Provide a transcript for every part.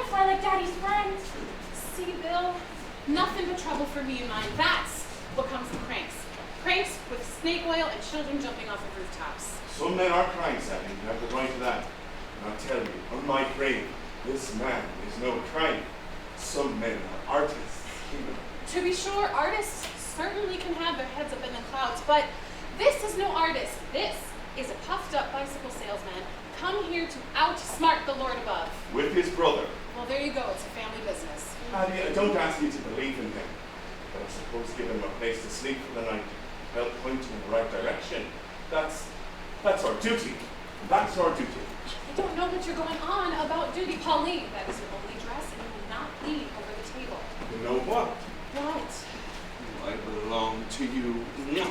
fly like Daddy's friend. See, Bill, nothing but trouble for me and mine. That's what comes of cranks. Cranks with snake oil and children jumping off of rooftops. Some men are cranks, Abby. You have the right to that. And I'll tell you, on my grave, this man is no crank. Some men are artists. To be sure, artists certainly can have their heads up in the clouds, but this is no artist. This is a puffed up bicycle salesman come here to outsmart the Lord above. With his brother. Well, there you go. It's a family business. Abby, I don't ask you to believe in him, but I suppose give him a place to sleep for the night, help point him in the right direction. That's our duty. That's our duty. I don't know what you're going on about duty, Pauline. That is your only dress, and you will not lean over the table. You know what? What? I belong to you. No,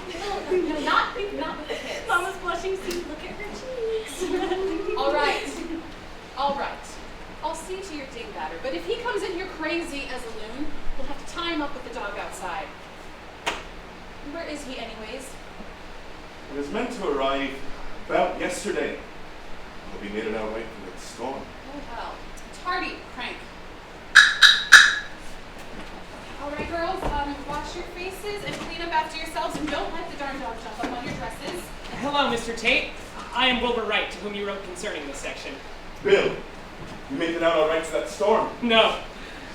not with the kids. Mama's blushing. See, look at her cheeks. All right. I'll see to your dingbatter, but if he comes in here crazy as a loon, we'll have to tie him up with the dog outside. Where is he, anyways? It was meant to arrive about yesterday. But we made it out right from the storm. Oh, well. Tardy, crank. All right, girls, wash your faces and clean up after yourselves, and don't let the darn dog jump up on your dresses. Hello, Mr. Tate. I am Wilbur Wright, to whom you wrote concerning this section. Bill, you made it out all right to that storm. No,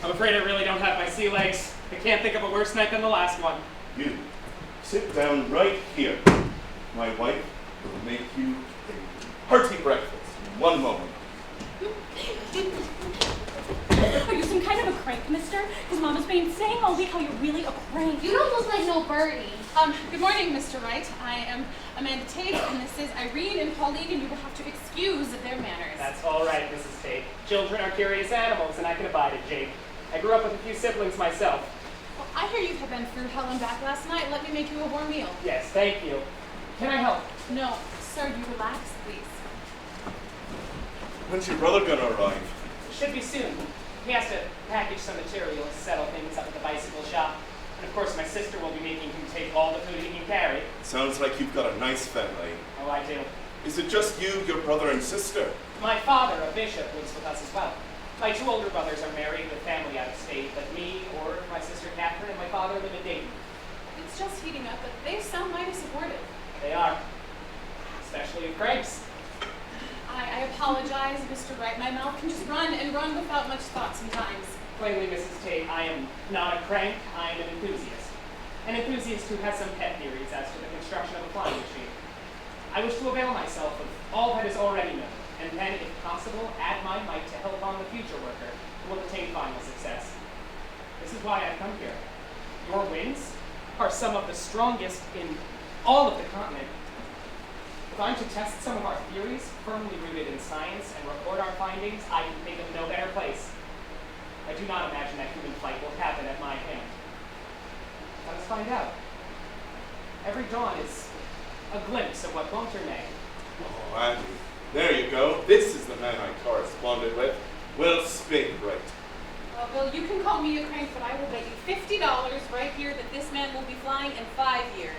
I'm afraid I really don't have my sea legs. I can't think of a worse night than the last one. You, sit down right here. My wife will make you a hearty breakfast in 1 moment. Are you some kind of a crank, mister? Because Mama's been saying all week how you're really a crank. You don't look like no birdie. Good morning, Mr. Wright. I am Amanda Tate, and this is Irene and Pauline, and you will have to excuse their manners. That's all right, Mrs. Tate. Children are curious animals, and I can abide it, Jake. I grew up with a few siblings myself. Well, I hear you have been through hell and back last night. Let me make you a warm meal. Yes, thank you. Can I help? No, sir, you relax, please. When's your brother gonna arrive? Should be soon. He has to package some materials, settle things up at the bicycle shop. And of course, my sister will be making him take all the food he can carry. Sounds like you've got a nice family. Oh, I do. Is it just you, your brother and sister? My father, a bishop, lives with us as well. My 2 older brothers are married with family out of state, but me, or my sister Catherine, and my father live in Dayton. It's just heating up, but they sound mighty supportive. They are. Especially of Craig's. I apologize, Mr. Wright. My mouth can just run and run without much thought sometimes. Plainly, Mrs. Tate, I am not a crank, I am an enthusiast. An enthusiast who has some pet theories as to the construction of a flying machine. I wish to avail myself of all that is already known, and then, if possible, add my mite to help on the future worker who will attain final success. This is why I've come here. Your winds are some of the strongest in all of the continent. If I'm to test some of our theories, firmly rooted in science, and record our findings, I can think of no better place. I do not imagine that human flight will happen at my hand. Let us find out. Every dawn is a glimpse of what won't or may. Oh, Andy, there you go. This is the man I corresponded with. We'll speak right. Well, Bill, you can call me a crank, but I will bet you $50 right here that this man will be flying in 5 years.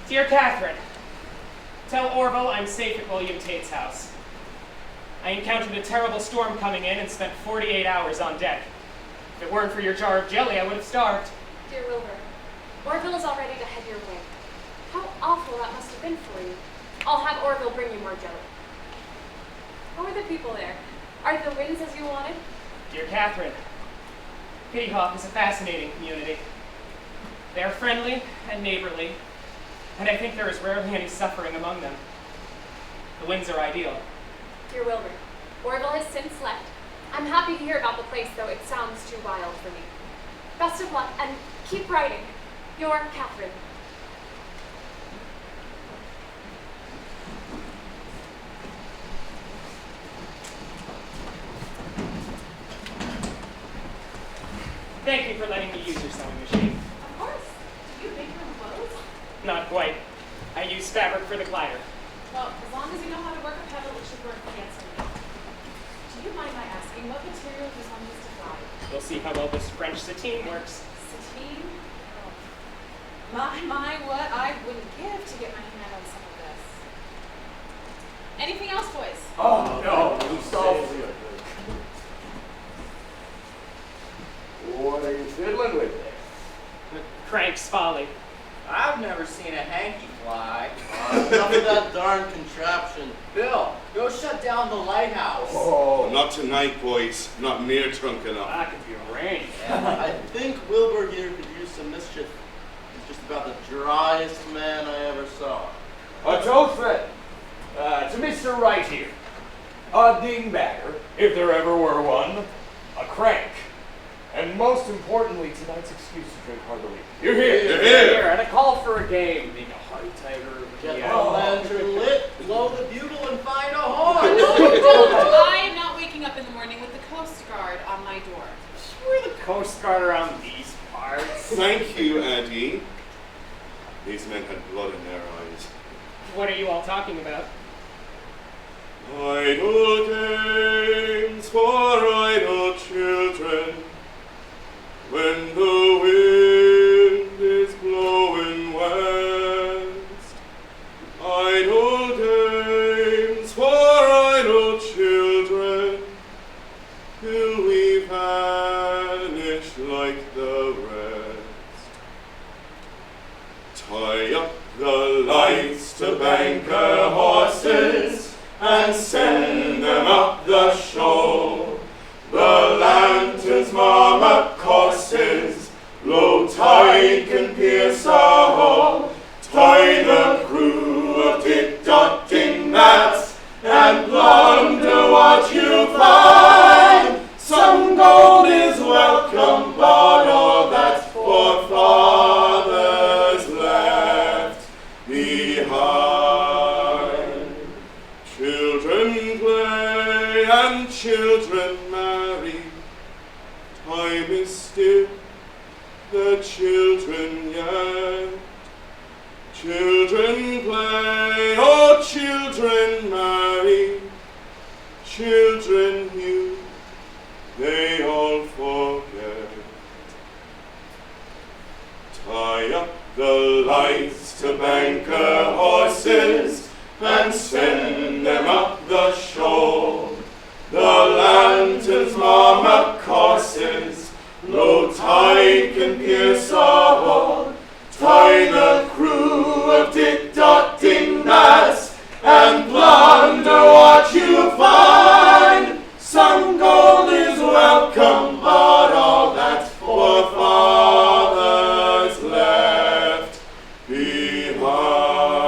Dear Catherine, tell Orville I'm safe at William Tate's house. I encountered a terrible storm coming in and spent 48 hours on deck. If it weren't for your jar of jelly, I would have starved. Dear Wilbur, Orville is all ready to head your way. How awful that must have been for you. I'll have Orville bring you more jelly. How are the people there? Are the winds as you wanted? Dear Catherine, Kitty Hawk is a fascinating community. They are friendly and neighborly, and I think there is rarely any suffering among them. The winds are ideal. Dear Wilbur, Orville has since left. I'm happy to hear about the place, though it sounds too wild for me. Best of luck, and keep writing. Your Catherine. Thank you for letting me use your sewing machine. Of course. Do you make your own clothes? Not quite. I use fabric for the glider. Well, as long as you know how to work a pedal, it should work handsomely. Do you mind my asking, what material does one use to fly? You'll see how well this French sateen works. Satine? Oh. My, what I wouldn't give to get my hand on some of this. Anything else, boys? Oh, no, stop. What are you fiddling with there? The crank's folly. I've never seen a hanky fly. Enough of that darn contraption. Bill, go shut down the lighthouse. Oh, not tonight, boys. Not near drunk enough. That could be arranged. Yeah, I think Wilbur here could use some mischief. He's just about the driest man I ever saw. A toast then. To Mr. Wright here. A dingbatter, if there ever were one. A crank. And most importantly, tonight's excuse to drink heartily. You're here. You're here. And a call for a game. Being a hearty tiger. Get the lantern lit, blow the bugle, and find a horn. I am not waking up in the morning with the Coast Guard on my door. We're the Coast Guard around these parts. Thank you, Eddie. These men had blood in their eyes. What are you all talking about? Idle games for idle children, when the wind is blowing west. Idle games for idle children, till we vanish like the rest. Tie up the lights to banker horses, and send them up the shoal. The lanterns, marmot courses, low tide can pierce a hole. Tie the crew of tick-dotting mats, and plunder what you find. Some gold is welcome, but all that's forefathers left behind. Children play and children marry. Time is still, the children yet. Children play, oh children marry. Children you, they all forget. Tie up the lights to banker horses, and send them up the shoal. The lanterns, marmot courses, low tide can pierce a hole. Tie the crew of tick-dotting mats, and plunder what you find. Some gold is welcome, but all that's forefathers left behind.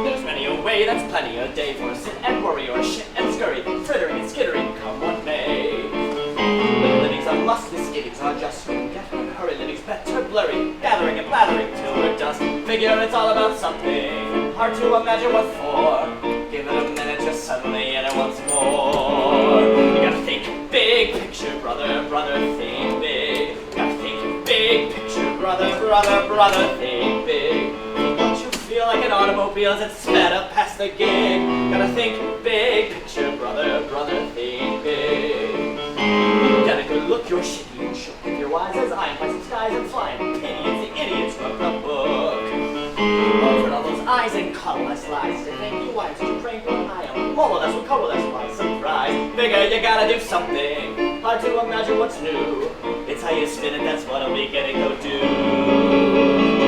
There's many a way, that's plenty a day for a sit and worry or shit and scurry, frittering and skittering, come what may. Little livings are must, the skittings are just from get and hurry, livings better blurry, gathering and blathering till we're dust. Figure it's all about something, hard to imagine what for. Give it a minute, just suddenly in it once more. You gotta think big picture, brother, brother, think big. Gotta think big picture, brother, brother. brother, brother, think big. Don't you feel like an automobile as it sped up past the gig? Gotta think big picture, brother, brother, think big. Got a good look, you're shitty and shook. If you're wise as I am, by some skies and flying idiots, the idiots wrote the book. Over all those eyes and colorless lies. To think you wise, you crank one eye on. More or less with colorless by surprise. Figure you gotta do something. Hard to imagine what's new. It's how you spin it, that's what we get to go do.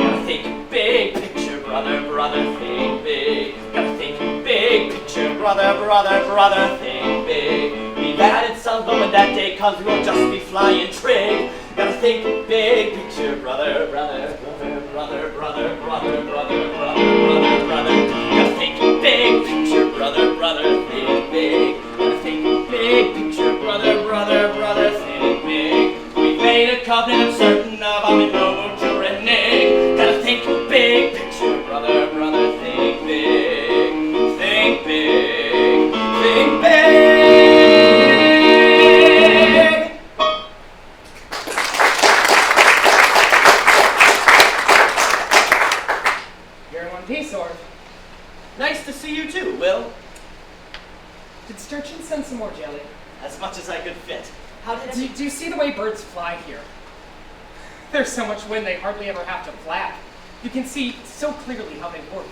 Gotta think big picture, brother, brother, think big. Gotta think big picture, brother, brother, brother, think big. We've added some, but when that day comes, we won't just be flying trig. Gotta think big picture, brother, brother, brother, brother, brother, brother, brother, brother, brother, brother. Gotta think big picture, brother, brother, think big. Gotta think big picture, brother, brother, brother, think big. We made a covenant I'm certain of, I'm in no to renege. Gotta think big picture, brother, brother, think big. Think big, think big. Nice to see you too, Will. Did Sturgeon send some more jelly? As much as I could fit. How did Do you see the way birds fly here? There's so much wind they hardly ever have to flap. You can see so clearly how they work.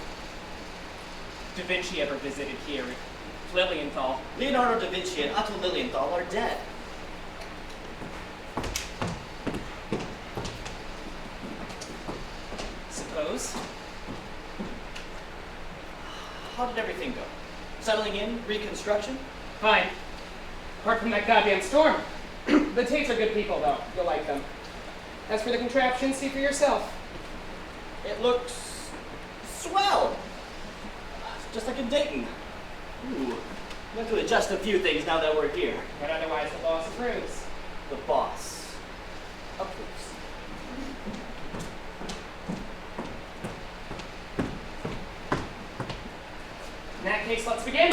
Da Vinci ever visited here. Lilienthal. Leonardo da Vinci and Otto Lilienthal are dead. Suppose. How did everything go? Settling in? Reconstruction? Fine. Apart from that goddamn storm. The Tates are good people, though. You'll like them. As for the contraption, see for yourself. It looks swell. Just like in Dayton. Ooh. We have to adjust a few things now that we're here. But otherwise, the boss approves. The boss approves. In that case, let's begin.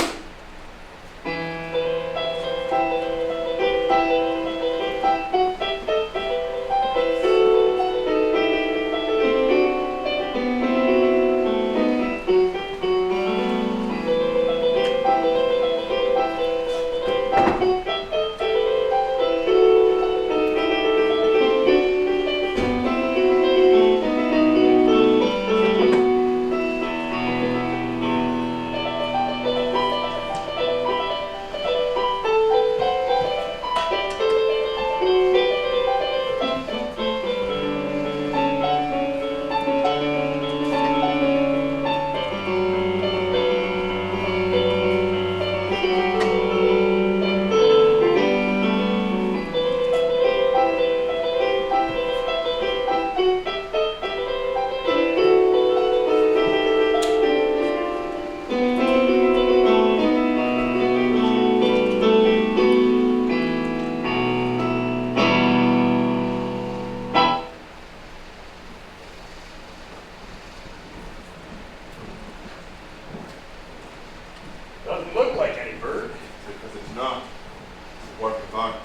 Doesn't look like any bird. Because it's not. It's a work of art.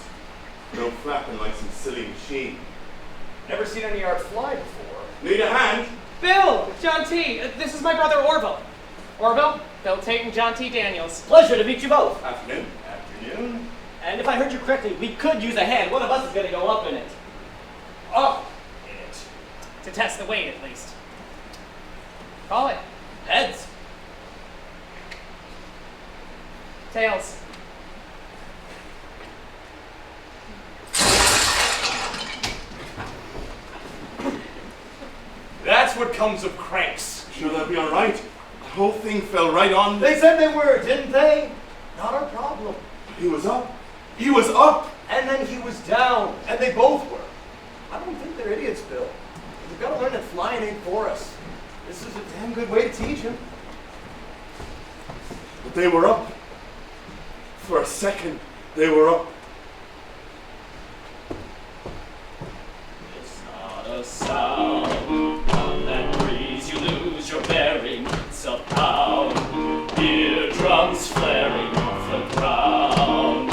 No flapping like some silly machine. Never seen any art fly before. Need a hand? Bill! John T. This is my brother Orville. Orville, Bill Tate and John T. Daniels. Pleasure to meet you both. Afternoon. Afternoon. And if I heard you correctly, we could use a hand. One of us is going to go up in it. Up in it. To test the weight, at least. Call it. Heads. Tails. That's what comes of cranks. Sure that'll be all right. The whole thing fell right on. They said they were, didn't they? Not our problem. He was up. He was up. And then he was down. And they both were. I don't think they're idiots, Bill. We've got to learn that flying ain't for us. This is a damn good way to teach him. But they were up. For a second, they were up. It's not a sound. On that breeze you lose your bearings of pound. Eardrums flaring off the ground.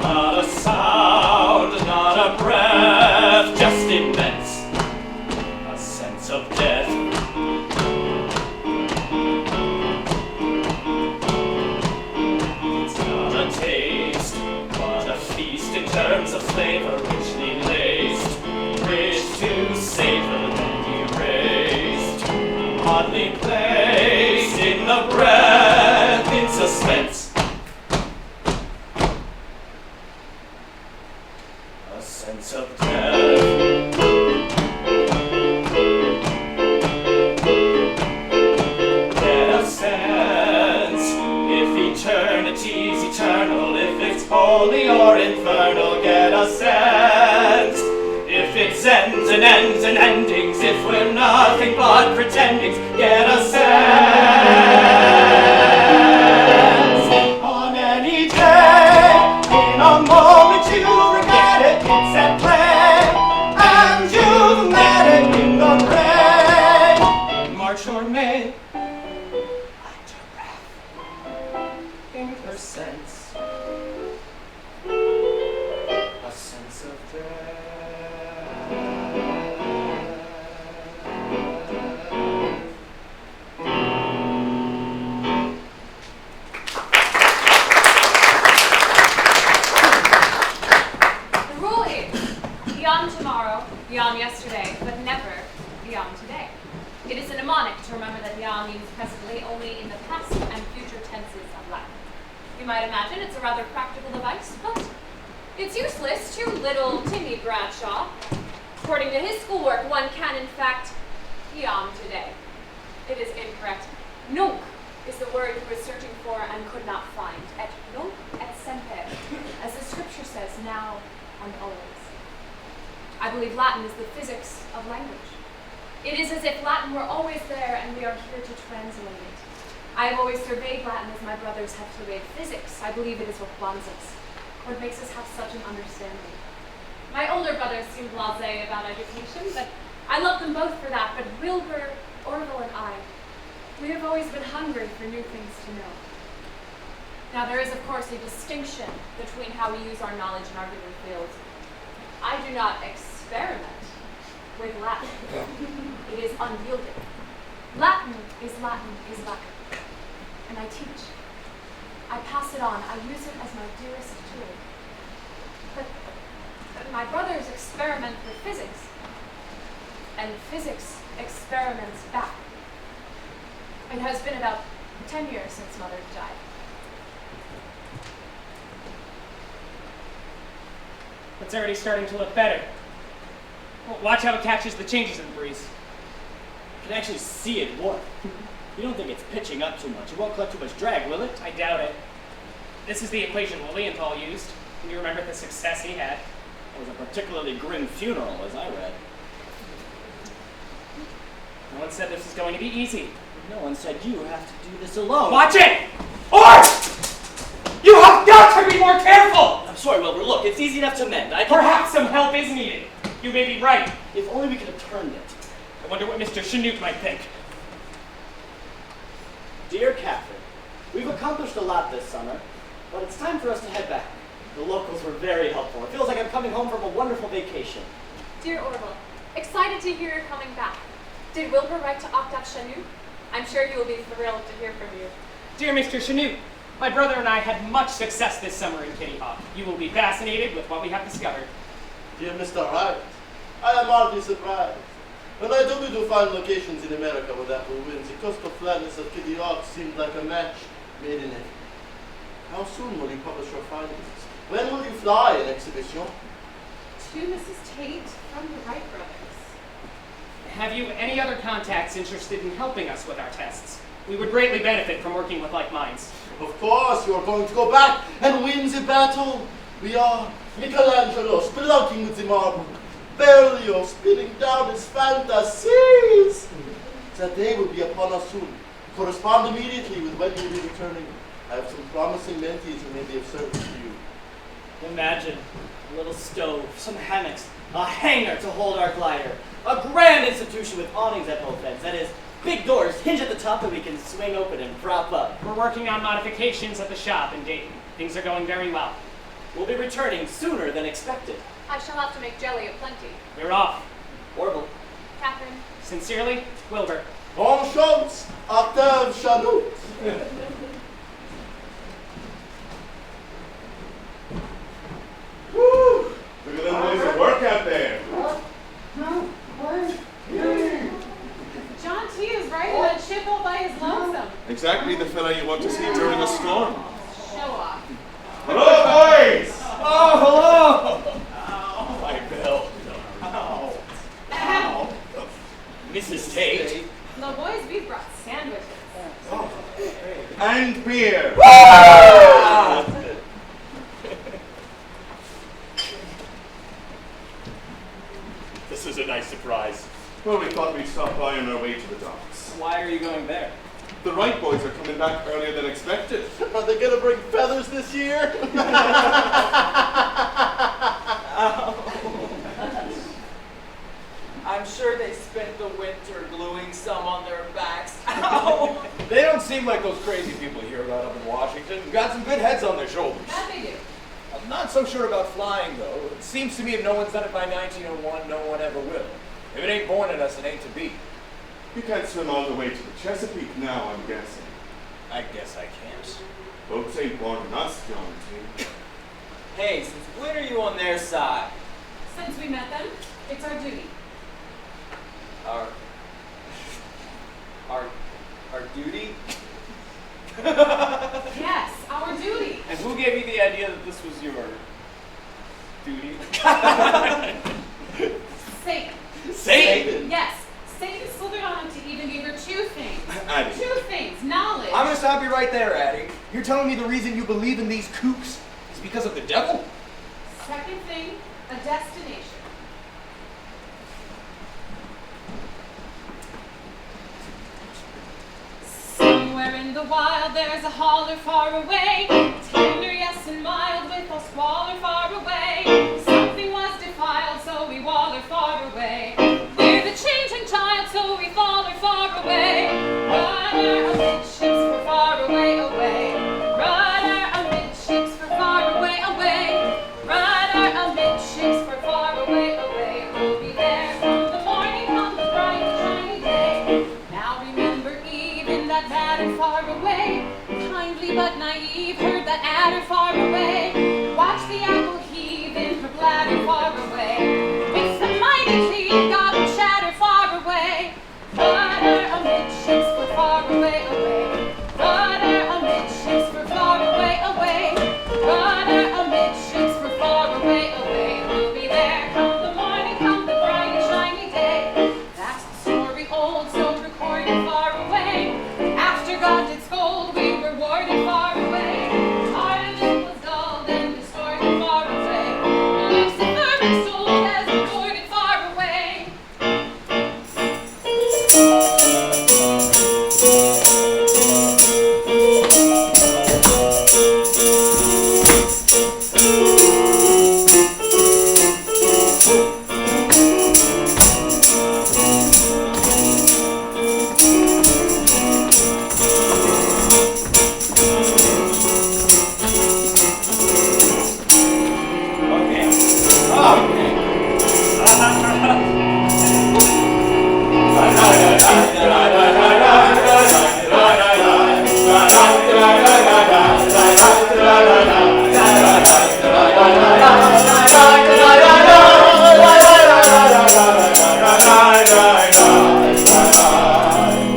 Not a sound, not a breath, just immense. A beams of flavor richly laced, rich to savor and erased, oddly placed in the breath in suspense. A sense of death. Get a sense if eternity's eternal, if it's holy or infernal. Get a sense if it's ends and ends and endings, if we're nothing but pretendings. Get a sense on any day, in a moment you regret it. It's at play, and you've met it in the rain. March or May, light or breath, in her sense, a sense of death. The rule is, beyond tomorrow, beyond yesterday, but never beyond today. It is a mnemonic to remember that beyond means presently only in the past and future tenses of Latin. You might imagine it's a rather practical device, but it's useless to little Timmy Bradshaw. According to his schoolwork, one can, in fact, beyond today. It is incorrect. Nunc is the word he was searching for and could not find. Et nunc et semper, as the scripture says, now and always. I believe Latin is the physics of language. It is as if Latin were always there and we are here to translate it. I have always surveyed Latin as my brothers have surveyed physics. I believe it is what bonds us, what makes us have such an understanding. My older brothers seem blasé about education, but I love them both for that. But Wilbur, Orville, and I, we have always been hungry for new things to know. Now there is, of course, a distinction between how we use our knowledge in our given fields. I do not experiment with Latin. It is unyielding. Latin is Latin is Latin. And I teach. I pass it on. I use it as my dearest tool. But my brothers experiment with physics. And physics experiments back. It has been about 10 years since Mother died. It's already starting to look better. Well, watch how it catches the changes in the breeze. You can actually see it warp. You don't think it's pitching up too much. It won't collect too much drag, will it? I doubt it. This is the equation Lilienthal used. Can you remember the success he had? It was a particularly grim funeral, as I read. No one said this was going to be easy. No one said you have to do this alone. Watch it! Or! You have got to be more careful! I'm sorry, Wilbur. Look, it's easy enough to mend. I can... Perhaps some help is needed. You may be right. If only we could have turned it. I wonder what Mr. Chanute might think. Dear Catherine, we've accomplished a lot this summer, but it's time for us to head back. The locals were very helpful. It feels like I'm coming home from a wonderful vacation. Dear Orville, excited to hear you're coming back. Did Wilbur write to Octave Chanute? I'm sure you will be thrilled to hear from you. Dear Mr. Chanute, my brother and I had much success this summer in Kitty Hawk. You will be fascinated with what we have discovered. Dear Mr. Wright, I am hardly surprised. When I took you to find locations in America with ample winds, the coastal flatness of Kitty Hawk seemed like a match made in heaven. How soon will you publish your findings? When will you fly an exhibition? To Mrs. Tate from the Wright brothers. Have you any other contacts interested in helping us with our tests? We would greatly benefit from working with like minds. Of course, you are going to go back and win the battle. We are Michelangelo spelunking with the marble, Berlioz spinning down his fantasies. That day will be upon us soon. Correspond immediately with when you will be returning. I have some promising mentees who may be of service to you. Imagine a little stove, some hammocks, a hangar to hold our glider, a grand institution with awnings at both ends. That is, big doors hinge at the top that we can swing open and prop up. We're working on modifications at the shop in Dayton. Things are going very well. We'll be returning sooner than expected. I shall have to make jelly aplenty. We're off. Orville. Catherine. Sincerely, Wilbur. Bon chance, Octave Chanute. Woo! fella you want to see during a storm. Show off. Hello, boys! Oh, hello! Ow, my bell. Ow. Ow. Mrs. Tate. The boys, we brought sandwiches. And beer. This is a nice surprise. Well, we thought we'd stop by on our way to the docks. Why are you going there? The Wright boys are coming back earlier than expected. Are they gonna bring feathers this year? I'm sure they spent the winter gluing some on their backs. Ow! They don't seem like those crazy people you hear about up in Washington. Got some good heads on their shoulders. That they do. I'm not so sure about flying, though. It seems to me if no one's done it by 1901, no one ever will. If it ain't born in us, it ain't to be. You can't swim all the way to the Chesapeake now, I'm guessing. I guess I can't. Boats ain't born in us, John T. Hey, since when are you on their side? Since we met them, it's our duty. Our duty? Yes, our duty. And who gave you the idea that this was your duty? Satan. Satan? Yes, Satan slithered on to even give her two things. Addie. Two things. Knowledge. I'm gonna stop you right there, Addie. You're telling me the reason you believe in these kooks is because of the devil? Second thing, a destination. Somewhere in the wild there's a holler far away, tender, yes, and mild, with a squalor far away. Something was defiled, so we waller far away. We're the changing child, so we faller far away. Rudder amidships for far away, away. Rudder amidships for far away, away. Rudder amidships for far away, away. We'll be there from the morning, come the bright shiny day. Now remember Eve in that matter far away, kindly but naive, heard that adder far away. Watch the apple heave in her bladder far away. With the mighty cleave, God will shatter far away. Rudder amidships for far away, away. Rudder amidships for far away, away. Rudder amidships for far away, away. We'll be there come the morning, come the bright and shiny day. That's the story old, so recorded far away. After God did scold, we were warded far away. Ireland was dulled and distorted far away. Lucifer extolled as recorded far away.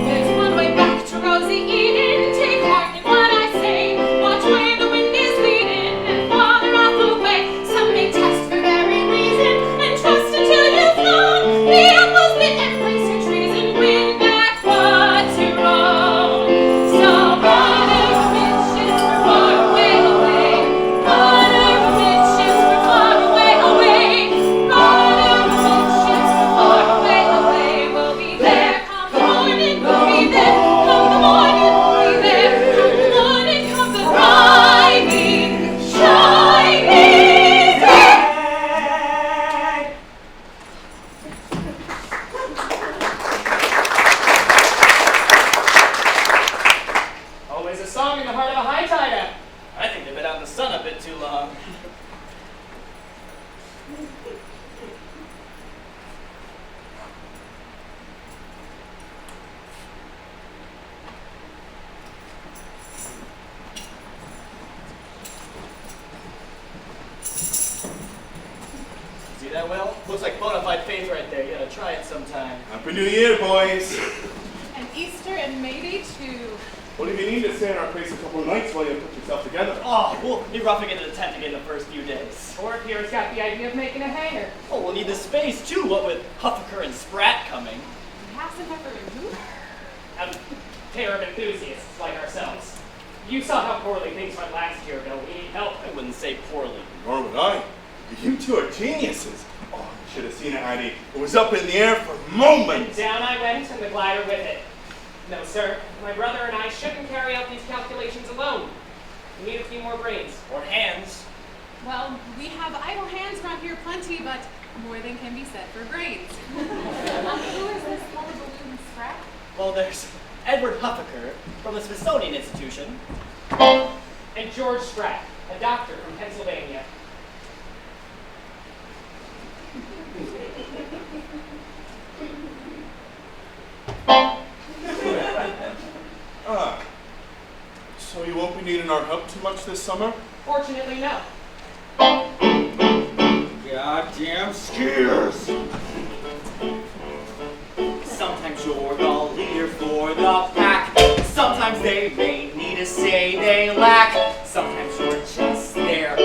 There's one way back to Rosie Eden. Take heart in what I say. Watch where the wind is leading and father off away. Some may test for very reason and trust until you've flown. The apples bit and place your treason. Win back what to wrong. So rudder amidships for far away, away. Rudder amidships for far away, away. Rudder amidships for far away, away. We'll be there come the morning. We'll be there come the morning. We'll be there come the morning. Come the brightly shining day. Always a song in the heart of a high tide. I think they've been out in the sun a bit too long. See that well? Looks like bona fide faith right there. You gotta try it sometime. Happy New Year, boys. And Easter and Mayday too. Well, if you need to stay in our place a couple of nights while you put yourself together. Oh, we'll be roughing it in the tent again the first few days. Or Pierre's got the idea of making a hangar. Oh, we'll need the space too, what with Huffaker and Sprat coming. Hasn't ever been moved. A pair of enthusiasts like ourselves. You saw how poorly things went last year, Bill. We need help. I wouldn't say poorly. Nor would I. You two are geniuses. Oh, you should have seen it, Addie. It was up in the air for And moments. down I went, and the glider with it. No, sir. My brother and I shouldn't carry out these calculations alone. We need a few more brains. Or hands. Well, we have idle hands around here plenty, but more than can be said for brains. Who is this hullabaloo Sprat? Well, there's Edward Huffaker from the Smithsonian Institution. And George Spratt, a doctor from Pennsylvania. Ah. So you won't be needing our help too much this summer? Fortunately, no. Goddamn skiers! Sometimes you're the leader for the pack. Sometimes they may need to say they lack. Sometimes you're just there.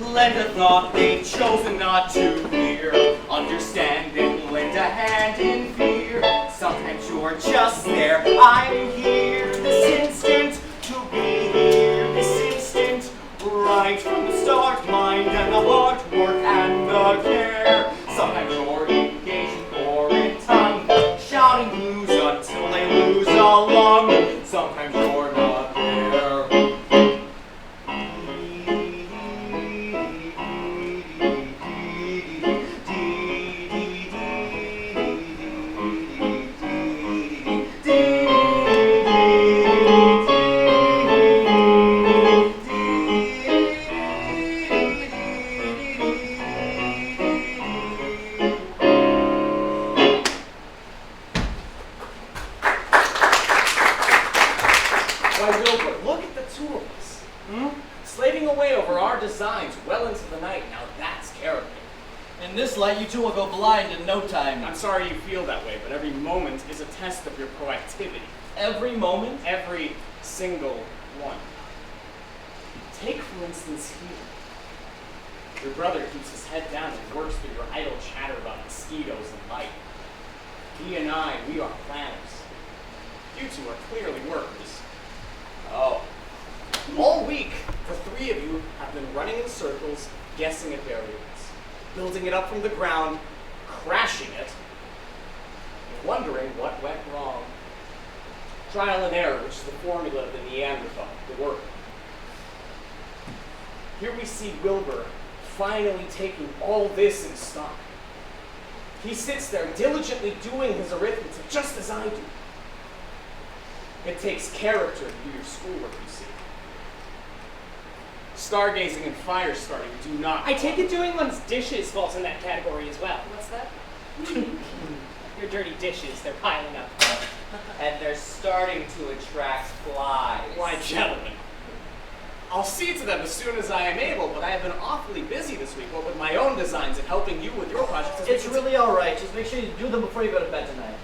Lend a thought they've chosen not to hear. Understand and lend a hand in fear. Sometimes you're just there. I'm here this instant to be here this instant. Right from the start, mind and the heart, work and the care. Sometimes you're engaging or in tongue, shouting blues until they lose a lung. Sometimes you're not there. Why, Wilbur, look at the two of us. Slaving away over our designs well into the night. Now that's character. In this light, you two will go blind in no time. I'm sorry you feel that way, but every moment is a test of your proactivity. Every moment. Every single one. Take, for instance, here. Your brother keeps his head down and works through your idle chatter about mosquitoes and light. He and I, we are planners. You two are clearly workers. Oh. All week, the three of you have been running in circles, guessing at variables, building it up from the ground, crashing it, and wondering what went wrong. Trial and error, which is the formula of the Neanderthal, the worker. Here we see Wilbur finally taking all this in stock. He sits there diligently doing his arithmetic, just as I do. It takes character to do your schoolwork, you see. Stargazing and fire starting do not. I take it doing one's dishes falls in that category as well. What's that? Your dirty dishes, they're piling up. And they're starting to attract flies. Why, gentlemen. I'll see to them as soon as I am able, but I have been awfully busy this week, what with my own designs and helping you with your projects. as we It's really all right. Just make sure you do them before you go to bed tonight.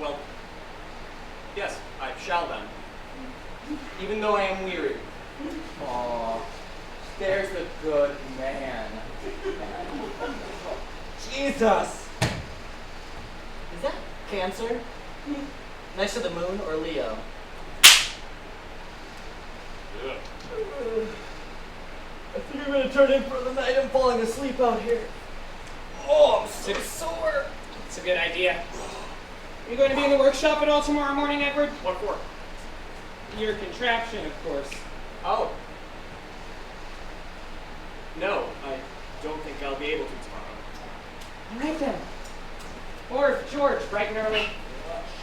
Well, yes, I shall then. Even though I am weary. Aw, there's the good man. Jesus! Is that Cancer? Next to the moon or Leo? Yeah. I think I'm gonna turn in for the night. I'm falling asleep out here. Oh, I'm so sore. It's a good idea. Are you going to be in the workshop at all tomorrow morning, Edward? What for? Your contraption, of course. Oh, No, I don't think I'll be able to tomorrow. all right then. Or if George, bright and early.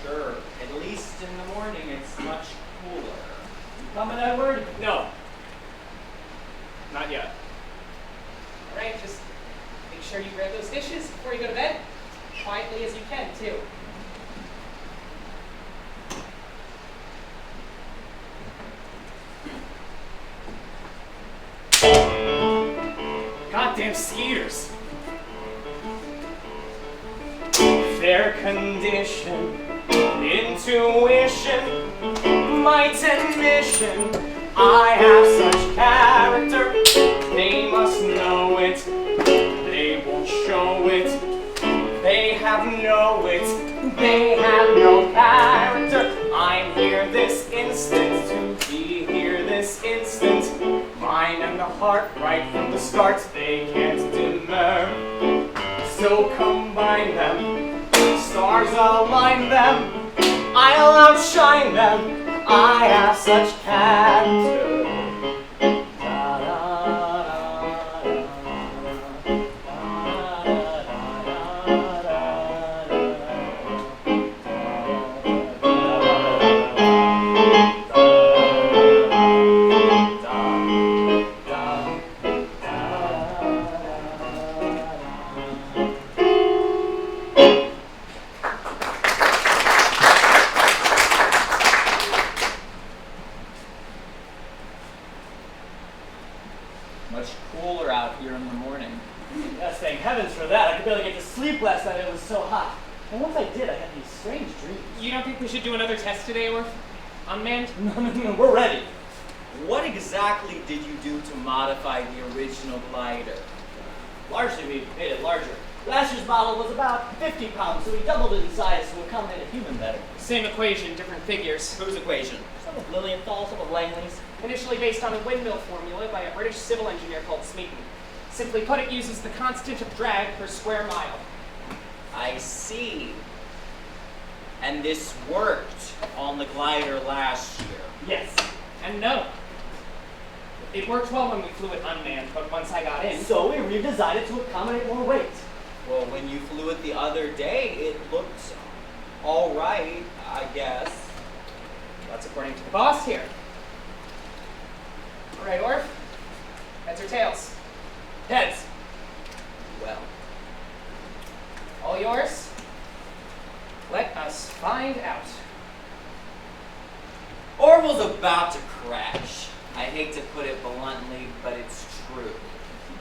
Sure. At least in the morning, it's much cooler. You coming, Edward? No. Not yet. All right, just make sure you grab those dishes before you go to bed. Quietly as you can, too. Goddamn skeeters. Fair condition, intuition, might and mission. I have such character, they must know it. They won't show it. They have no wit. They have no character. I'm here this instant to be here this instant. Mind and the heart right from the start, they can't demur. So combine them, stars align them. I'll outshine them. I have such character. Today, or unmanned? No, we're ready. What exactly did you do to modify the original glider? Largely, we made it larger. Last year's model was about 50 pounds, so we doubled it in size to accommodate a human better. Same equation, different figures. Whose equation? Some of Lilienthal's, some of Langley's. Initially based on a windmill formula by a British civil engineer called Smeaton. Simply put, it uses the constant of drag per square mile. I see. And this worked on the glider last year. Yes, and no. It worked well when we flew it unmanned, but once I got in... So we redesigned it to accommodate more weight. Well, when you flew it the other day, it looked all right, I guess. That's according to the boss here. All right, Orf. Heads or tails? Heads. Well. All yours? Let us find out. Orville's about to crash. I hate to put it bluntly, but it's true.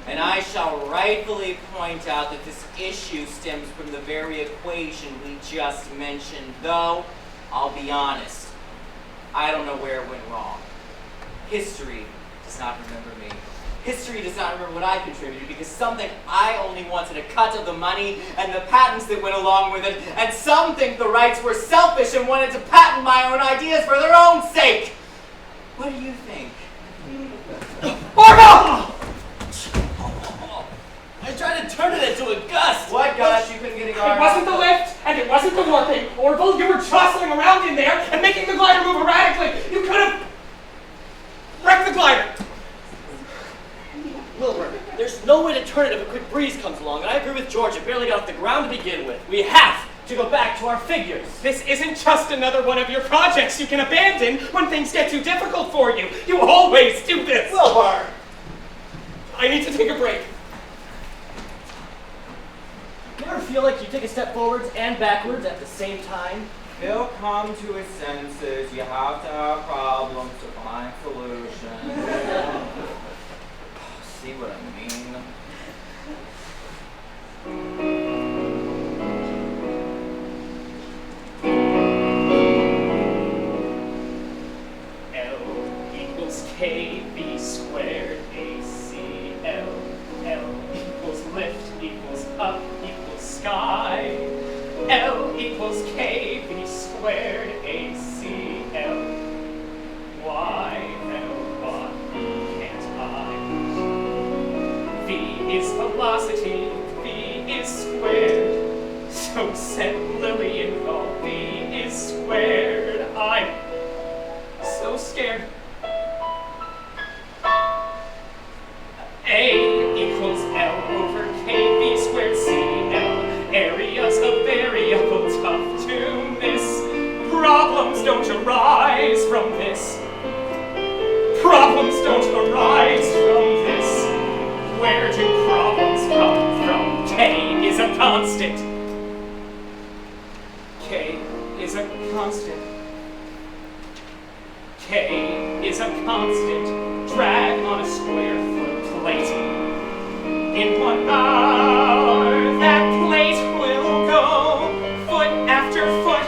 And I shall rightfully point out that this issue stems from the very equation we just mentioned, though, I'll be honest, I don't know where it went wrong. History does not remember me. History does not remember what I contributed because something I only wanted a cut of the money and the patents that went along with it, and some think the Wrights were selfish and wanted to patent my own ideas for their own sake. What do you think? Orville! I tried to turn it into a gust. What gust? You've been getting our... It wasn't the lift, and it wasn't the warping. Orville, you were jostling around in there and making the glider move erratically. You could have wrecked the glider. Wilbur, there's no way to turn it if a quick breeze comes along, and I agree with George, it barely got off the ground to begin with. We have to go back to our figures. This isn't just another one of your projects you can abandon when things get too difficult for you. You always do this. Wilbur! I need to take a break. You ever feel like you take a step forwards and backwards at the same time? He'll come to his senses. You have to have problems to find solutions. See what I mean? L equals KB squared AC. L equals lift equals up equals sky. L equals KB squared AC. L. Why, L, why can't I? V is velocity, V is squared. So said Lilienthal, V is squared. I'm so scared. A equals L over KB squared CL. Areas of variable tough to miss. Problems don't arise from this. Problems don't arise from this. Where do problems come from? K is a constant. K is a constant. K is a constant. Drag on a square foot plate. In 1 hour, that plate will go foot after foot,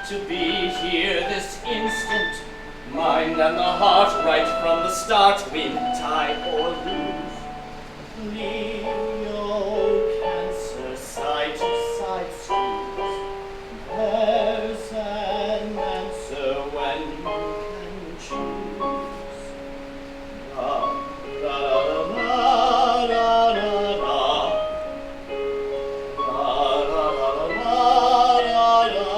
to be here this instant. Mind and the heart right from the start, win, tie, or lose. Leo, Cancer, side to side squeeze. There's an answer when you can choose. La, la, la, la, la, la, la. La, la, la, la, la, la, la.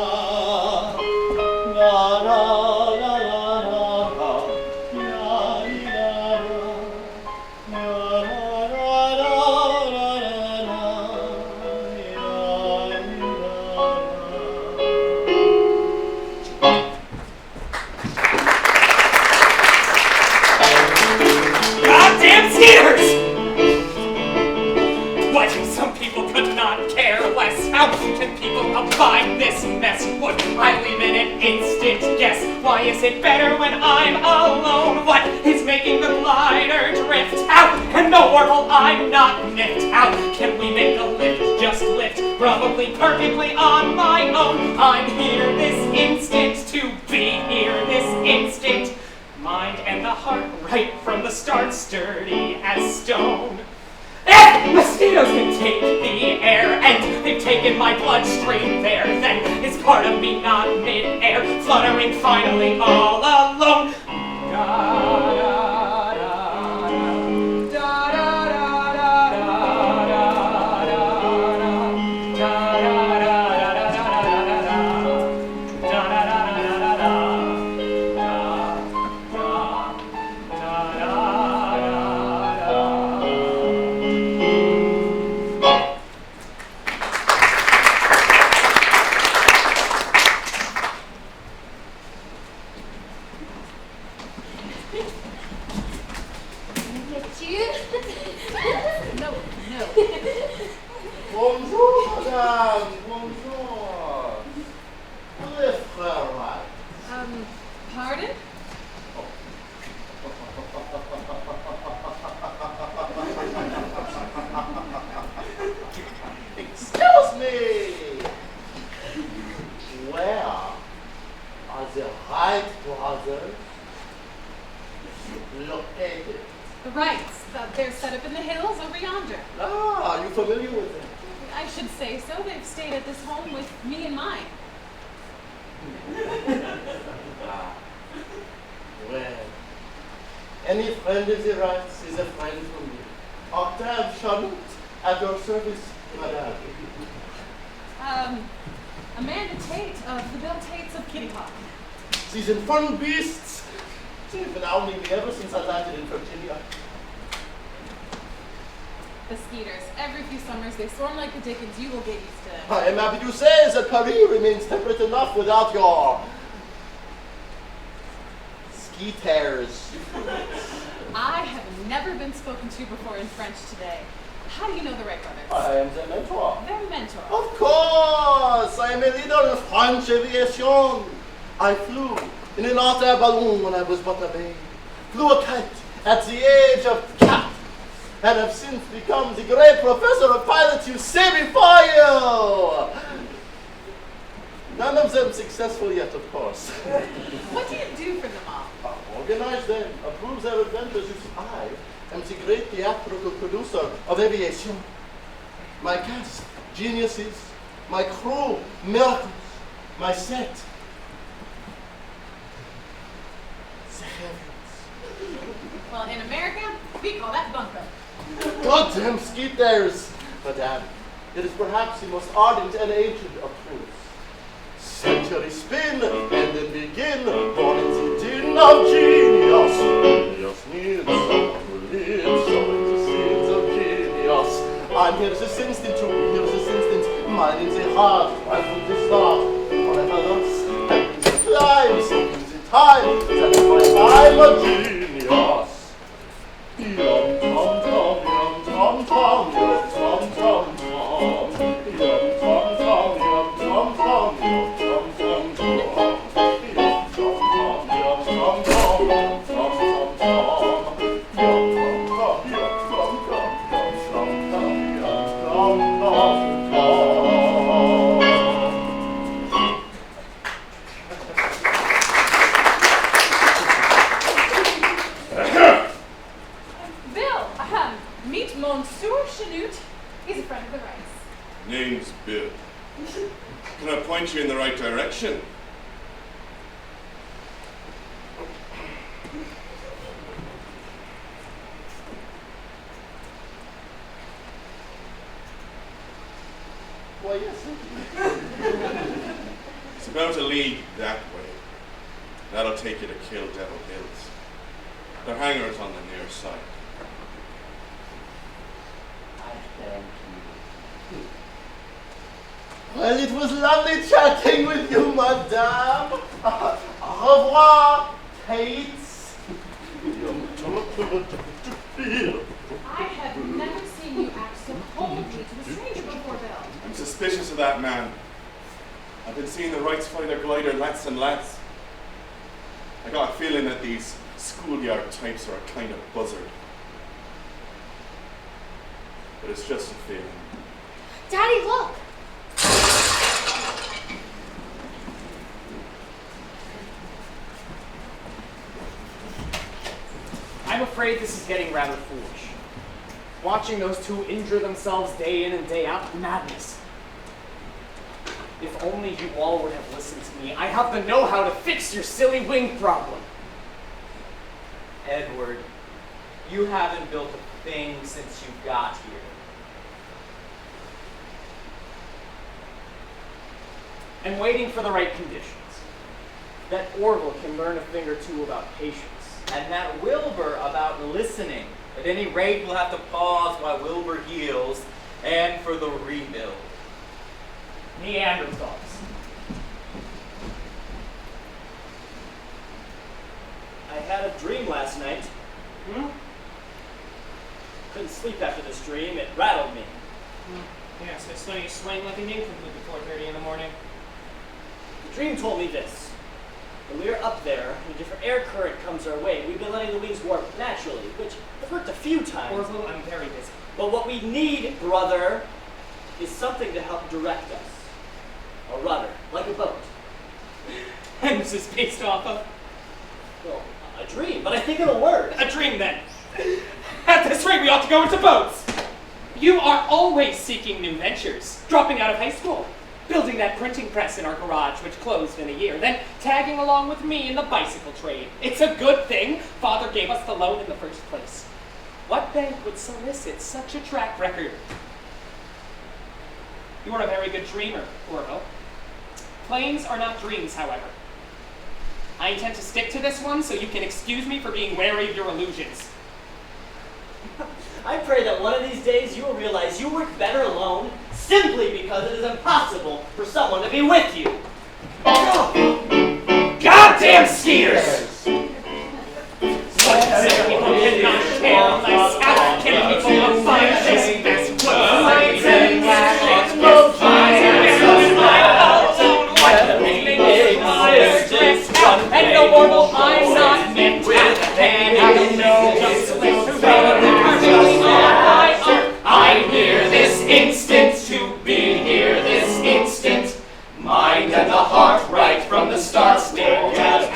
La, la. Abide this mess, would I leave in an instant guess? Why is it better when I'm alone? What is making the glider drift out? And no wormhole, I'm not nipped out. Can we make a lift, just lift? Probably perfectly on my own. I'm here this instant to be here this instant. Mind and the heart right from the start, sturdy as stone. Mosquitoes can take the air, and they've taken my bloodstream there. Then is part of me not mid-air, fluttering finally all alone. Bonjour, madame. Bonjour. Le frère Wright. Pardon? Excuse me. Where are the Wright brothers located? The Wrights. They're set up in the hills over yonder. Ah, are you familiar with them? I should say so. They've stayed at this home with me and mine. Ah, well, any friend of the Wrights is a friend to me. Octave Charlotte, at your service, madame. Amanda Tate of the Bill Tates of Kitty Hawk. These infernal beasts. They've been hounding me ever since I landed in Virginia. The skeeters. Every few summers they swarm like the dickens. You will get used to them. I am happy to say that Paris remains temperate enough without your skeeters. I have never been spoken to before in French today. How do you know the Wright brothers? I am their mentor. Their mentor. Of course! I am a leader in French aviation. I flew in an hot air balloon when I was but a babe. Flew a kite at the age of cat. And have since become the great professor of pilots you see before you. None of them successful yet, of course. What do you do for them all? Organize them, approve their adventures. I am the great theatrical producer of aviation. My cast, geniuses. My crew, miracles. My set, the heavens. Well, in America, we call that bunker. Goddamn skeeters! Madame, it is perhaps the most ardent and ancient of truths. Centuries spin, and then begin, born in the din of genius. Genius needs someone who lives, showing the sins of genius. I'm here this instant to be here this instant. Mine in the heart, right from the start. Forever thus, and the climb, sinking the time. That's why I'm a genius. Yum tom tom, yum tom tom, yum tom tom tom. Yum tom tom, yum tom tom, yum tom tom tom. Yum tom tom, yum tom tom, yum tom tom tom. Yum tom tom, yum tom tom, yum tom tom, yum tom tom tom. Chanute is a friend of the Wrights. Name's Bill. Can I point you in the right direction? Why, yes. It's about a league that way. That'll take you to Kill Devil Hills. The hangar's on the near side. I thank you. Well, it was lovely chatting with you, madame. Au revoir, Tates. I have never seen you act so coldly to a stranger before, Bill. I'm suspicious of that man. I've been seeing the Wrights fly their glider less and less. I got a feeling that these schoolyard types are a kind of buzzard. But it's just a feeling. Daddy, look! I'm afraid this is getting rather foolish. Watching those two injure themselves day in and day out, madness. If only you all would have listened to me. I have the know-how to fix your silly wing problem. Edward, you haven't built a thing since you got here. I'm waiting for the right conditions. That Orville can learn a thing or two about patience. And that Wilbur about listening. At any rate, we'll have to pause while Wilbur heals and for the rebuild. Neanderthals. I had a dream last night. Couldn't sleep after this dream. It rattled me. Yes, I saw you swing like an incomplete at 4:30 in the morning. The dream told me this. When we're up there, and a different air current comes our way, we've been letting the wings warp naturally, which have worked a few times. Orville, I'm very busy. But what we need, brother, is something to help direct us. A rudder, like a boat. And this is based off of Well, a dream, but I think it'll work. a dream then. At this rate, we ought to go into boats. You are always seeking new ventures. Dropping out of high school. Building that printing press in our garage, which closed in a year. Then tagging along with me in the bicycle trade. It's a good thing Father gave us the loan in the first place. What bank would solicit such a track record? You are a very good dreamer, Orville. Planes are not dreams, however. I intend to stick to this one so you can excuse me for being wary of your illusions. I pray that one of these days you will realize you work better alone simply because it is impossible for someone to be with you. Goddamn skiers! Sick people cannot care less. African people will find this best world. And no more will I not meant with and I know just I'm here this instant to be here this instant. Mind and the heart right from the start. Stay just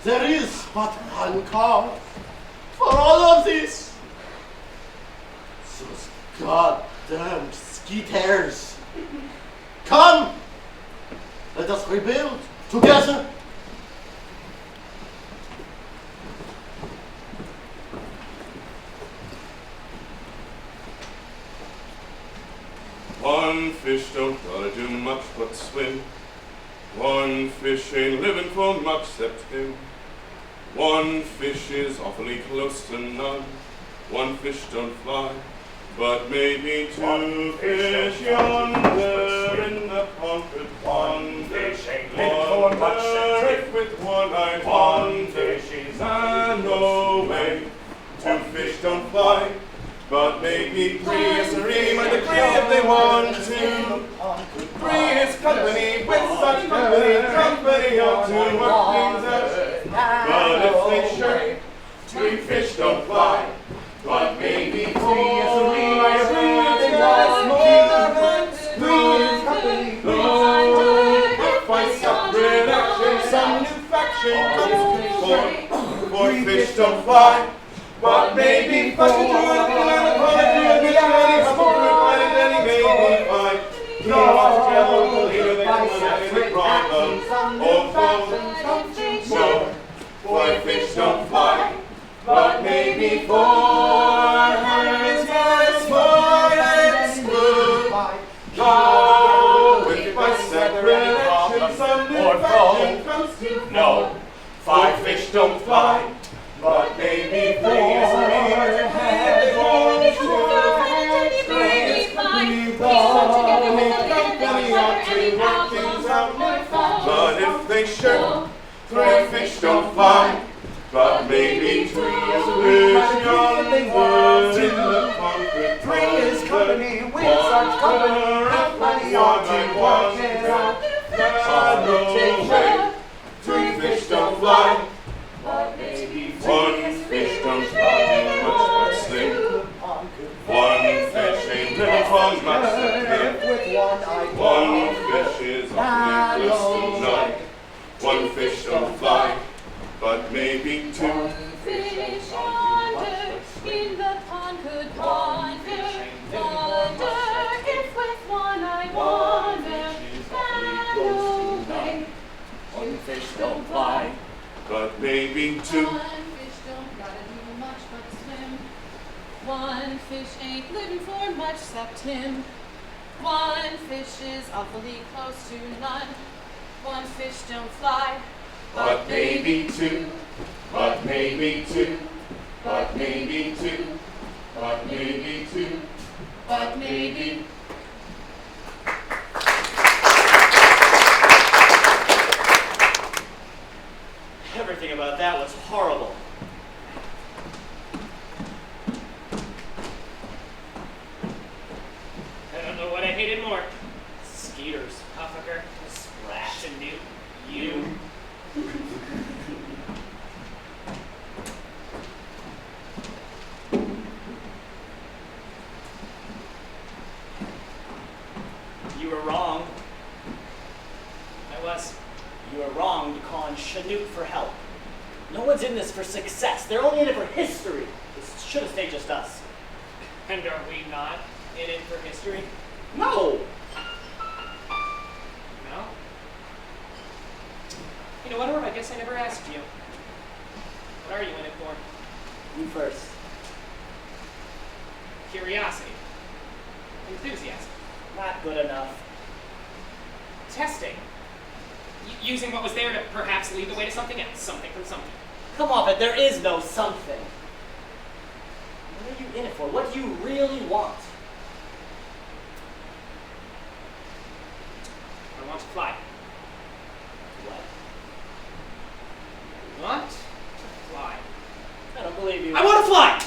There is but one cause for all of this. Those goddamn skeeters. Come, let us rebuild together. One fish don't gotta do much but swim. One fish ain't living for much except him. One fish is awfully close to none. One fish don't fly, but maybe two fish yonder in the pond could one fish ain't living for much except with one eye. One fish is no way. Two fish don't fly, but maybe three is a ream and agree if they want to. Three is company with such company ought to work things out. But if they shirk, three fish don't fly. But maybe three is a ream and agree if they want more. Three is company. Oh, if by separate action some new faction comes to four fish don't fly. But maybe fucking do it and apology and I'm over and then he made me fight. No, I can't believe it, any problem. Oh, no, four fish don't fly. But maybe four is as far as goodbye. No, if by separate action some new faction comes to no, five fish don't fly. But maybe three is a reason and one is three is company. But if they shirk, three fish don't fly. But maybe three is a fish yonder in the concrete. Three is company with such company. Money on my watch and no way. Three fish don't fly. But maybe one fish don't fly much but sleep. One fish ain't living for much but one fish is awfully close to none. One fish don't fly, but maybe two. One fish yonder in the pond could wander, wonder if with one I wander, and away. One fish don't fly, but maybe two. One fish don't gotta do much but swim. One fish ain't living for much except him. One fish is awfully close to none. One fish don't fly, But maybe two. But maybe two. But maybe two. But maybe two. but maybe. Everything about that was horrible. I don't know what I hated more. Skeeters, Huffaker, Sprat, and you. You were wrong. I was. You were wrong to call on Chinook for help. No one's in this for success. They're only in it for history. This should have stayed just us. And are we not in it for history? No! No? You know what, Orb? I guess I never asked you. What are you in it for? You first. Curiosity. Enthusiasm. Not good enough. Testing. Using what was there to perhaps lead the way to something else. Something from something. Come off it, there is no something. What are you in it for? What do you really want? I want to fly. What? I want to fly. I don't believe you. I want to fly!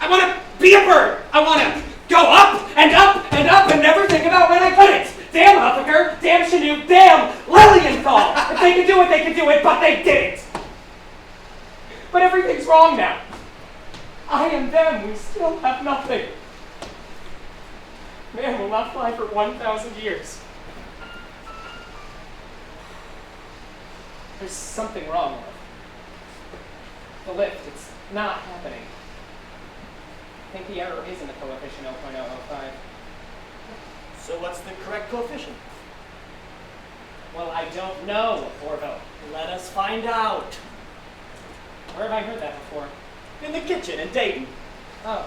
I want to be a bird! I want to go up and up and up and never think about when I couldn't! Damn Huffaker! Damn Chinook! Damn Lilienthal! If they could do it, they could do it, but they didn't! But everything's wrong now. I am them. We still have nothing. Man will not fly for 1,000 years. There's something wrong with it. The lift, it's not happening. I think the error is in the coefficient 0.005. So what's the correct coefficient? Well, I don't know, Orville. Let us find out. Where have I heard that before? In the kitchen in Dayton. Oh,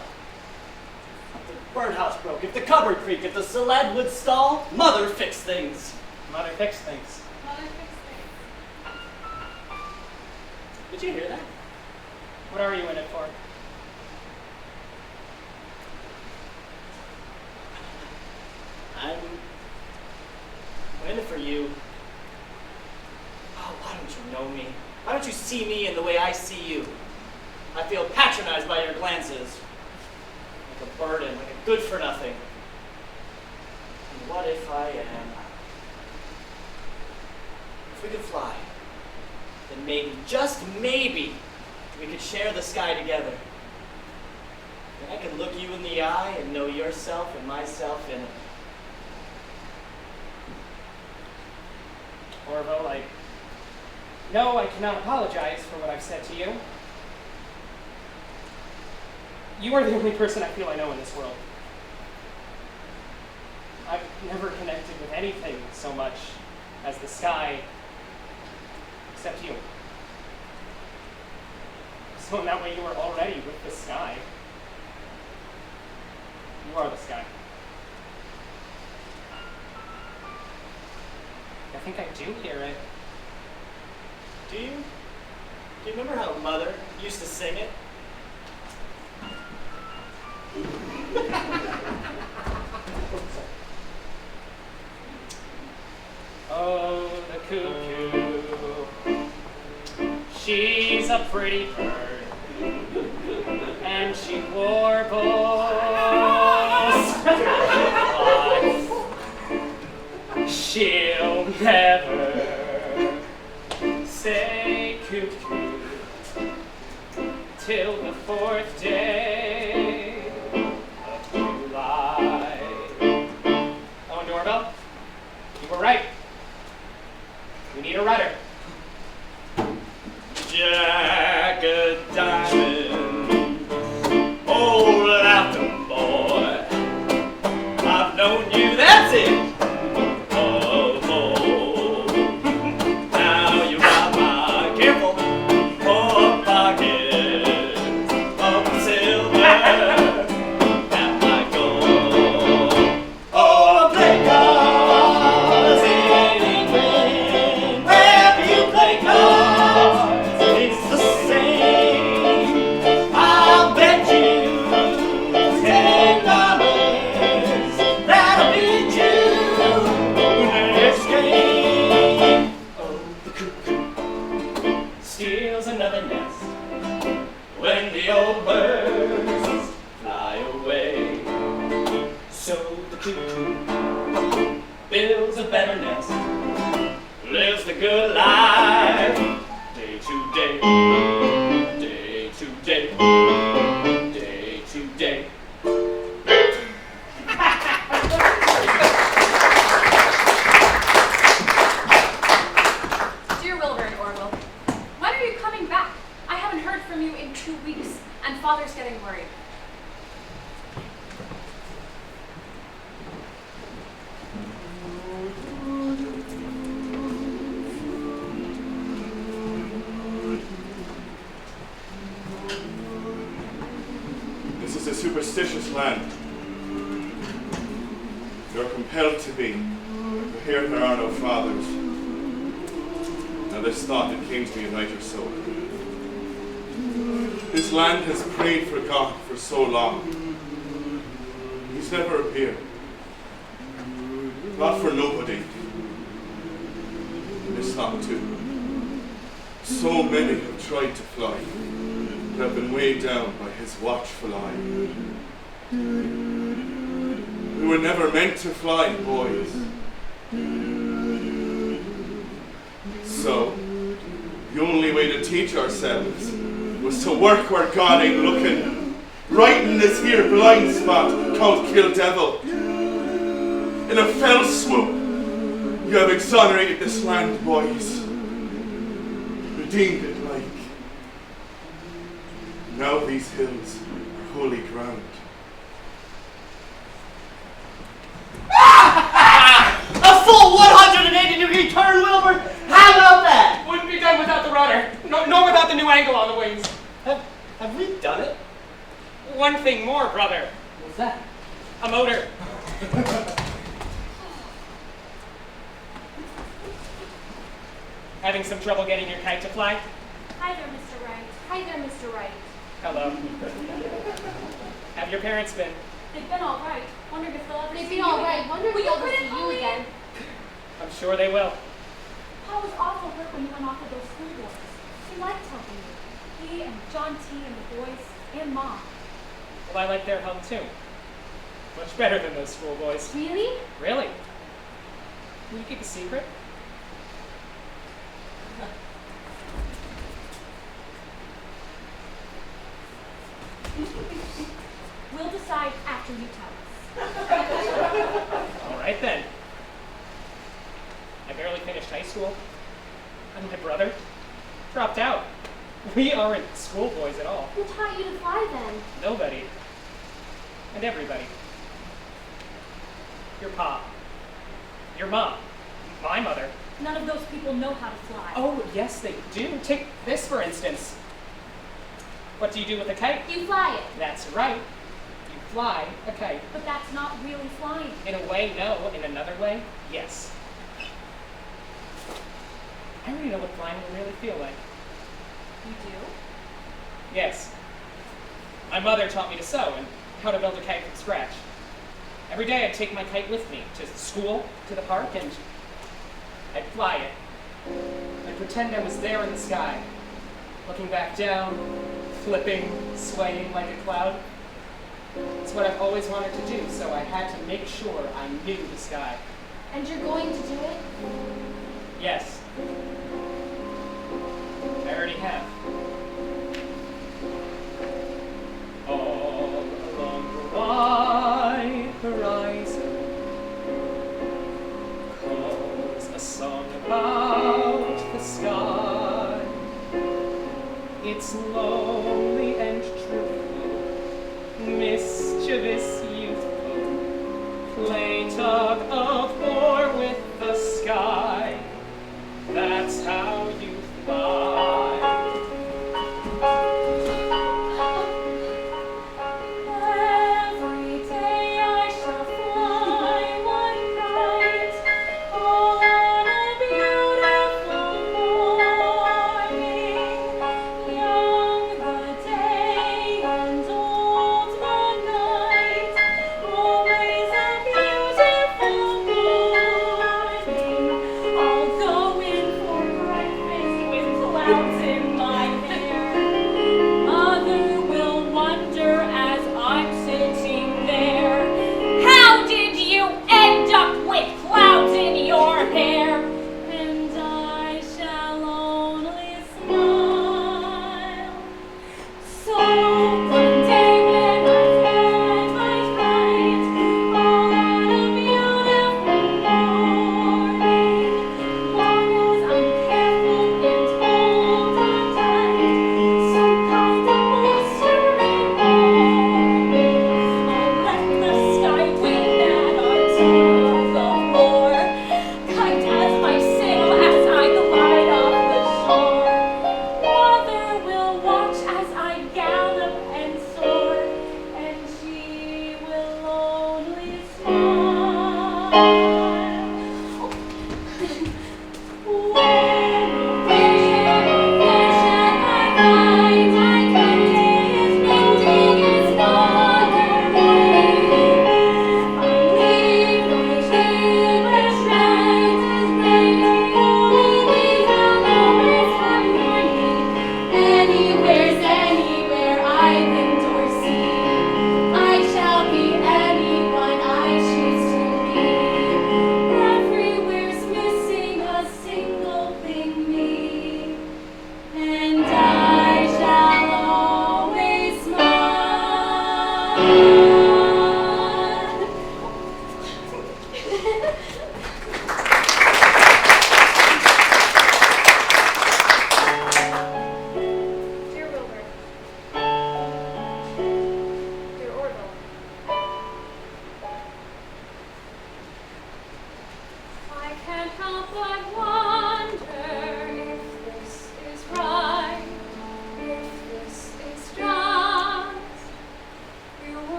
If the birdhouse broke, if the cupboard creaked, if the salad would stall, mother fixed things. Mother fixed things. Mother fixed things. Did you hear that? What are you in it for? I'm in it for you. Oh, why don't you know me? Why don't you see me in the way I see you? I feel patronized by your glances. Like a burden, like a good for nothing. And what if I am? If we could fly, then maybe, just maybe, we could share the sky together. Then I could look you in the eye and know yourself and myself in it. Orville, no, I cannot apologize for what I've said to you. You are the only person I feel I know in this world. I've never connected with anything so much as the sky, except you. So in that way, you are already with the sky. You are the sky. I think I do hear it. Do you? Do you remember how Mother used to sing it? Oh, the cuckoo. She's a pretty bird, and she warbles. But she'll never say cuckoo till the fourth day of July. Oh, and Doorbell, you were right. We need a rudder. Jack a diamond, old Latham boy. I've known you, that's it. Oh, oh. Now you got my careful poor pocket of silver and my gold. Oh, I play cards in England, wherever you play cards, it's the same. I'll bet you $10 that'll beat you next game. Oh, the cuckoo steals another nest when the old birds fly away. So the cuckoo builds a better nest, lives the good life, day to day, day to day, day to day. Dear Wilbur and Orville, when are you coming back? I haven't heard from you in 2 weeks, and Father's getting worried. This is a superstitious land. You're compelled to be, for here there are no fathers. Now this thought that came to me at night or so. This land has prayed for God for so long. He's never appeared. Not for nobody. And this thought too. So many have tried to fly, but have been weighed down by his watchful eye. We were never meant to fly, boys. So, the only way to teach ourselves was to work where God ain't looking. Right in this here blind spot called Kill Devil. In a fell swoop, you have exonerated this land, boys. Redeemed it like. Now these hills are holy ground. A full 180-degree turn, Wilbur! How about that? Wouldn't be done without the rudder, nor without the new angle on the wings. Have we done it? One thing more, brother. What's that? A motor. Having some trouble getting your kite to fly? Hi there, Mr. Wright. Hi there, Mr. Wright. Hello. Have your parents been? They've been all right. Wondered if they'll ever They've see been you all again. right. Wonder if Will they'll you ever quit see it, you Pauline? again. I'm sure they will. Pa was awful hurt when you went off with those schoolboys. He liked helping you. He and John T. and the boys and Mom. Well, I like their help too. Much better than those schoolboys. Really? Really? Will you keep a secret? We'll decide after you tell us. All right then. I barely finished high school. And my brother dropped out. We aren't schoolboys at all. Who taught you to fly then? Nobody. And everybody. Your pa. Your mom. My mother. None of those people know how to fly. Oh, yes, they do. Take this, for instance. What do you do with a kite? You fly it. That's right. You fly a kite. But that's not really flying. In a way, no. In another way, yes. I already know what flying will really feel like. You do? Yes. My mother taught me to sew and how to build a kite from scratch. Every day I'd take my kite with me to school, to the park, and I'd fly it. I'd pretend I was there in the sky, looking back down, flipping, swaying like a cloud. It's what I've always wanted to do, so I had to make sure I knew the sky. And you're going to do it? Yes. I already have. All along the wide horizon calls a song about the sky. It's lonely and truthful, mischievous, youthful, play tug of war with the sky. That's how you fly. Every day I shall fly one night, all on a beautiful morning. Young the day and old the night,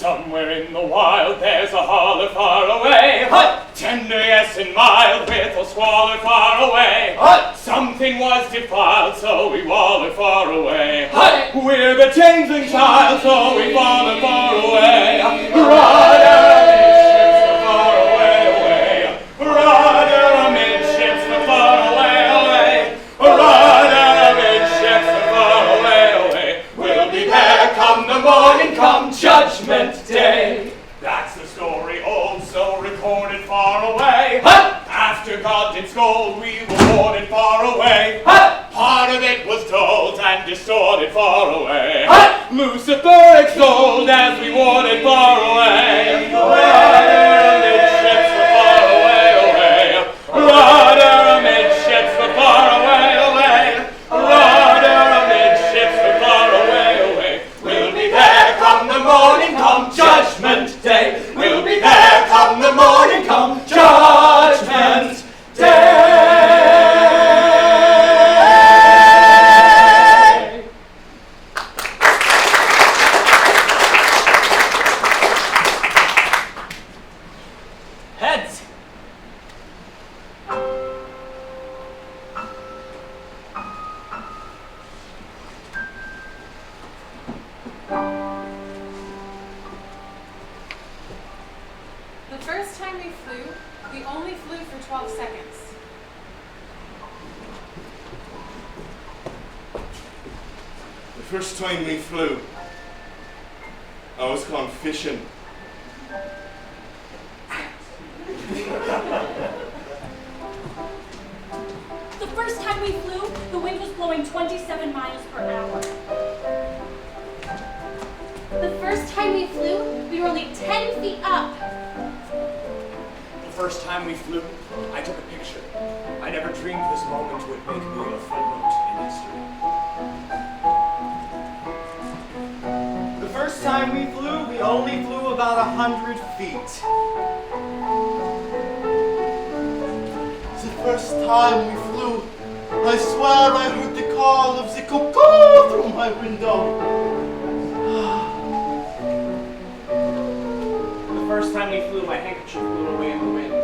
Somewhere in the wild there's a holler far away. Tender, yes, and mild, with a squalor far away. Something was defiled, so we waller far away. We're the changeling child, so we waller far away. Rudder amidships, the far away, away. Rudder amidships, the far away, away. Rudder amidships, the far away, away. We'll be there come the morning, come Judgment Day. That's the story old, so recorded far away. After God did scold, we were warned far away. Part of it was told and distorted far away. Lucifer extolled as we warned far away. Rudder amidships, the far away, away. Rudder amidships, the far away, away. Rudder amidships, the far away, away. We'll be there come the morning, come Judgment Day. We'll be there come the morning, come Judgment Day. Heads! The first time we flew, we only flew for 12 seconds. The first time we flew, I was gone fishing. The first time we flew, the wind was blowing 27 miles per hour. The first time we flew, we were only 10 feet up. The first time we flew, I took a picture. I never dreamed this moment would make me a footnote in history. The first time we flew, we only flew about 100 feet. The first time we flew, I swear I heard the call of the cuckoo through my window. The first time we flew, my handkerchief blew away in the wind.